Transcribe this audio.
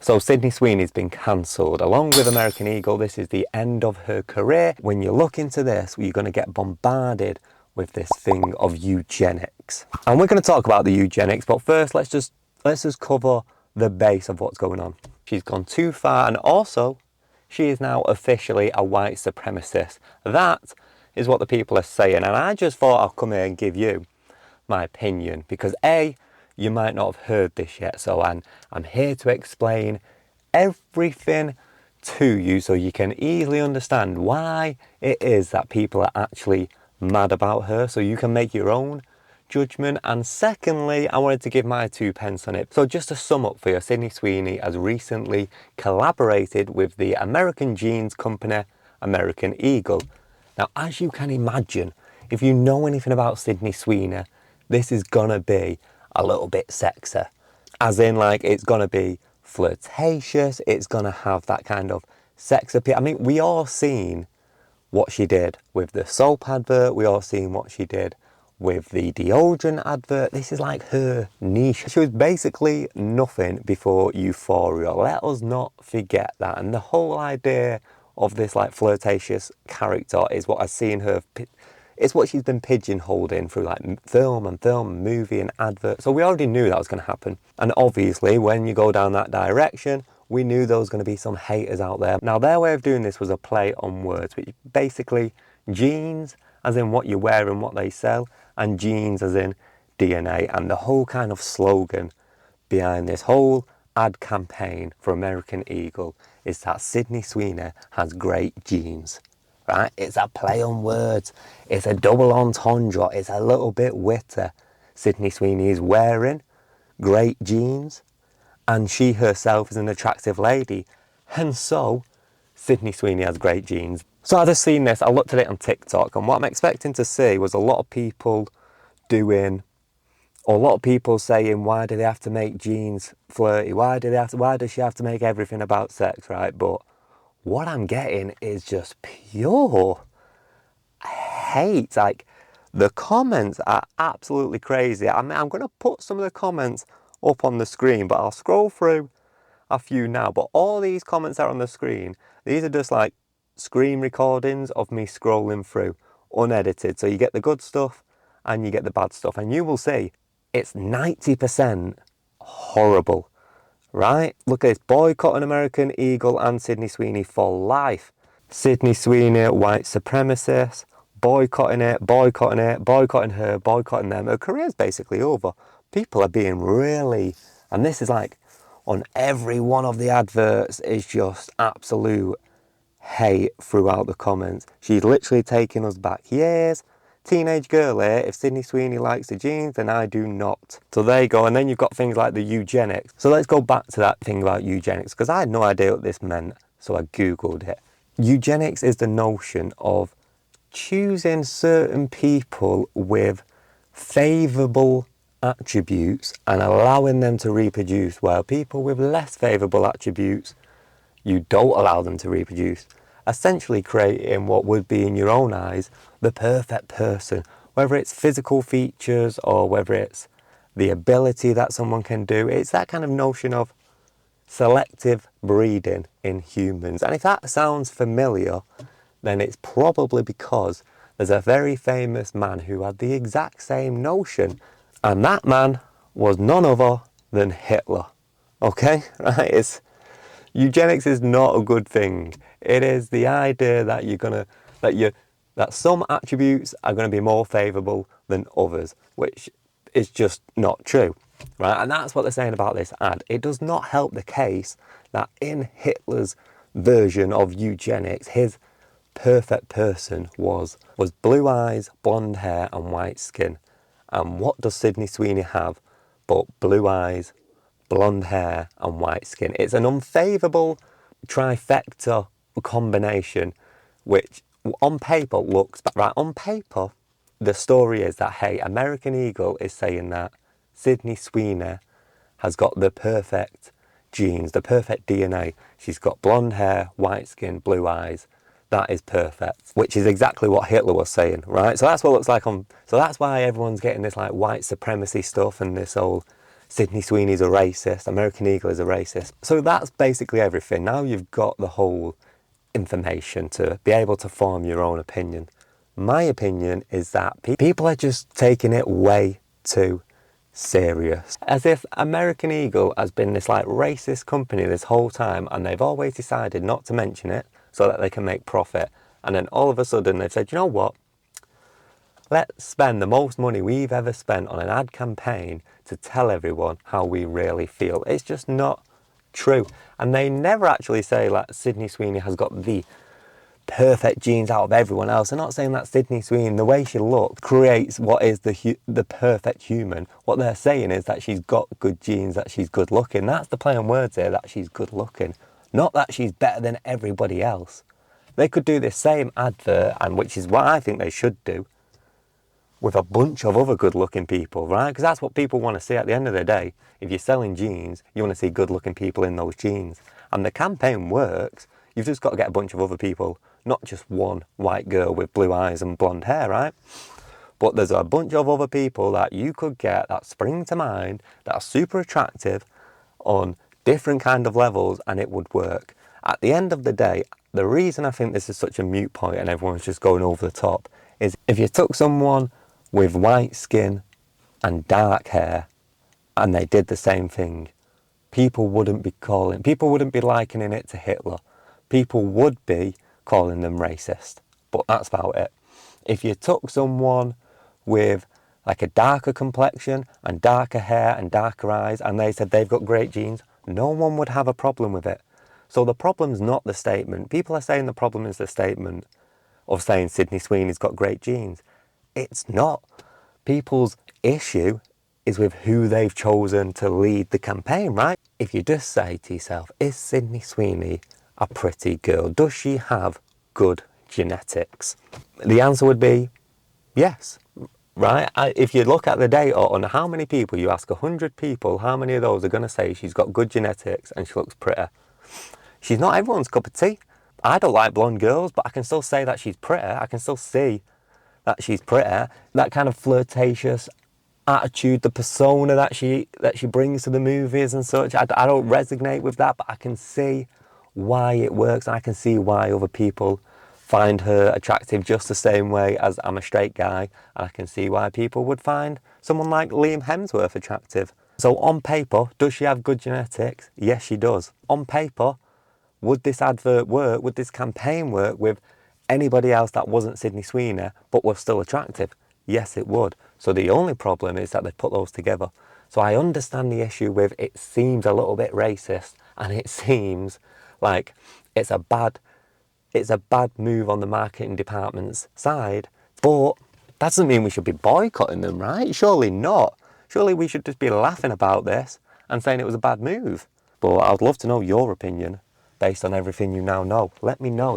So Sydney Sweeney's been cancelled. Along with American Eagle, this is the end of her career. When you look into this, you're going to get bombarded with this thing of eugenics. And we're going to talk about the eugenics, but first let's just cover the base of what's going on. She's gone too far, and also she is now officially a white supremacist. That is what the people are saying, and I just thought I'll come here and give you my opinion, because A, you might not have heard this yet, so I'm here to explain everything to you so you can easily understand why it is that people are actually mad about her, so you can make your own judgment. And secondly, I wanted to give my 2 pence on it. So just to sum up for you, Sydney Sweeney has recently collaborated with the American jeans company American Eagle. Now, as you can imagine, if you know anything about Sydney Sweeney, this is gonna be a little bit sexy. As in, like, it's gonna be flirtatious, it's gonna have that kind of sex appeal. I mean, we all seen what she did with the soap advert, we all seen what she did with the deodorant advert. This is like her niche. She was basically nothing before Euphoria. Let us not forget that. And the whole idea of this like flirtatious character is what I've seen her, it's what she's been pigeonholed in through like film, movie and advert. So we already knew that was going to happen. And obviously when you go down that direction, we knew there was going to be some haters out there. Now their way of doing this was a play on words, which basically jeans as in what you wear and what they sell, and genes as in DNA. And the whole kind of slogan behind this whole ad campaign for American Eagle is that Sydney Sweeney has great genes, right? It's a play on words. It's a double entendre. It's a little bit witty. Sydney Sweeney is wearing great genes, and she herself is an attractive lady. And so, Sydney Sweeney has great genes. So I just seen this, I looked at it on TikTok, and what I'm expecting to see was a lot of people saying, why do they have to make jeans flirty? Why does she have to make everything about sex, right? But what I'm getting is just pure hate. Like, the comments are absolutely crazy. I mean, I'm going to put some of the comments up on the screen, but I'll scroll through a few now. But all these comments that are on the screen, these are just like screen recordings of me scrolling through, unedited. So you get the good stuff and you get the bad stuff, and you will see it's 90% horrible, right? Look at this: boycotting American Eagle and Sydney Sweeney for life. Sydney Sweeney, white supremacist, boycotting it, boycotting her, boycotting them. Her career's basically over. People are being really, and this is like on every one of the adverts, is just absolute hate throughout the comments. She's literally taking us back years. Teenage girl here, if Sydney Sweeney likes the jeans, then I do not. So there you go. And then you've got things like the eugenics. So let's go back to that thing about eugenics, because I had no idea what this meant, so I googled it. Eugenics is the notion of choosing certain people with favourable attributes and allowing them to reproduce, while people with less favourable attributes, you don't allow them to reproduce. Essentially creating what would be, in your own eyes, the perfect person, whether it's physical features or whether it's the ability that someone can do. It's that kind of notion of selective breeding in humans. And if that sounds familiar, then it's probably because there's a very famous man who had the exact same notion, and that man was none other than Hitler. Okay, right? Eugenics is not a good thing. It is the idea that that some attributes are going to be more favourable than others, which is just not true, right? And that's what they're saying about this ad. It does not help the case that in Hitler's version of eugenics, his perfect person was blue eyes, blonde hair and white skin. And what does Sydney Sweeney have but blue eyes, blonde hair and white skin? It's an unfavourable trifecta combination, which on paper looks right. On paper, the story is that, hey, American Eagle is saying that Sydney Sweeney has got the perfect genes, the perfect DNA. She's got blonde hair, white skin, blue eyes. That is perfect, which is exactly what Hitler was saying, right? So that's what it looks like so that's why everyone's getting this like white supremacy stuff and this whole Sydney Sweeney's a racist, American Eagle is a racist. So that's basically everything. Now you've got the whole information to be able to form your own opinion. My opinion is that people are just taking it way too serious. As if American Eagle has been this like racist company this whole time, and they've always decided not to mention it so that they can make profit. And then all of a sudden they've said, you know what? Let's spend the most money we've ever spent on an ad campaign to tell everyone how we really feel. It's just not true. And they never actually say like Sydney Sweeney has got the perfect genes out of everyone else. They're not saying that Sydney Sweeney, the way she looks, creates what is the perfect human. What they're saying is that she's got good genes, that she's good looking. That's the play on words here, that she's good looking. Not that she's better than everybody else. They could do this same advert, and which is what I think they should do, with a bunch of other good-looking people, right? Because that's what people want to see at the end of the day. If you're selling jeans, you want to see good-looking people in those jeans. And the campaign works. You've just got to get a bunch of other people, not just one white girl with blue eyes and blonde hair, right? But there's a bunch of other people that you could get that spring to mind, that are super attractive on different kind of levels, and it would work. At the end of the day, the reason I think this is such a moot point and everyone's just going over the top is if you took someone with white skin and dark hair and they did the same thing, people wouldn't be likening it to Hitler. People would be calling them racist, but that's about it. If you took someone with like a darker complexion and darker hair and darker eyes and they said they've got great genes, no one would have a problem with it. So the problem's not the statement. People are saying the problem is the statement of saying Sydney Sweeney's got great genes. It's not. People's issue is with who they've chosen to lead the campaign, right? If you just say to yourself, is Sydney Sweeney a pretty girl? Does she have good genetics? The answer would be yes, right? If you look at the data on how many people, you ask 100 people, how many of those are going to say she's got good genetics and she looks pretty? She's not everyone's cup of tea. I don't like blonde girls, but I can still say that she's pretty. I can still see that she's pretty. That kind of flirtatious attitude, the persona that she brings to the movies and such, I don't resonate with that, but I can see why it works. I can see why other people find her attractive just the same way as I'm a straight guy. And I can see why people would find someone like Liam Hemsworth attractive. So on paper, does she have good genetics? Yes, she does. On paper, would this advert work? Would this campaign work with anybody else that wasn't Sydney Sweeney but was still attractive? Yes, it would. So the only problem is that they put those together. So I understand the issue with it seems a little bit racist and it seems like it's a bad move on the marketing department's side, but that doesn't mean we should be boycotting them, right? Surely not. Surely we should just be laughing about this and saying it was a bad move. But I'd love to know your opinion based on everything you now know. Let me know.